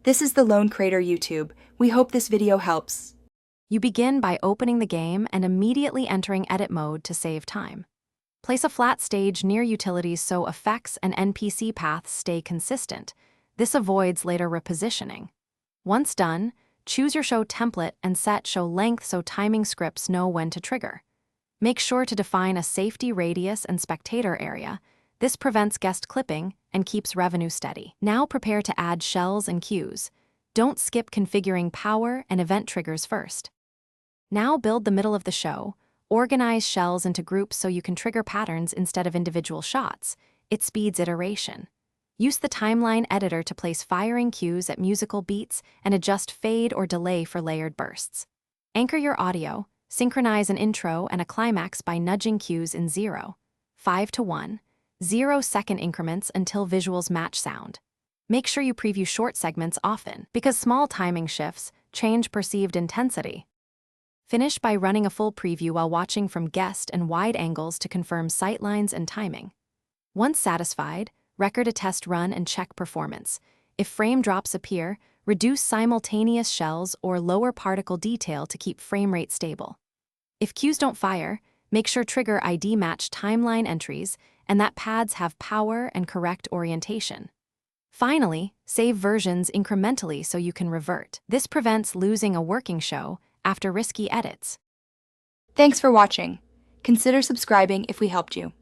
This is the Lone Crater YouTube. We hope this video helps. You begin by opening the game and immediately entering edit mode to save time. Place a flat stage near utilities so effects and NPC paths stay consistent. This avoids later repositioning. Once done, choose your show template and set show length so timing scripts know when to trigger. Make sure to define a safety radius and spectator area. This prevents guest clipping and keeps revenue steady. Now prepare to add shells and cues. Don't skip configuring power and event triggers first. Now build the middle of the show. Organize shells into groups so you can trigger patterns instead of individual shots. It speeds iteration. Use the timeline editor to place firing cues at musical beats and adjust fade or delay for layered bursts. Anchor your audio. Synchronize an intro and a climax by nudging cues in 0, 5 to 1, 0-second increments until visuals match sound. Make sure you preview short segments often, because small timing shifts change perceived intensity. Finish by running a full preview while watching from guest and wide angles to confirm sightlines and timing. Once satisfied, record a test run and check performance. If frame drops appear, reduce simultaneous shells or lower particle detail to keep frame rate stable. If cues don't fire, make sure trigger ID match timeline entries and that pads have power and correct orientation. Finally, save versions incrementally so you can revert. This prevents losing a working show after risky edits. Thanks for watching. Consider subscribing if we helped you.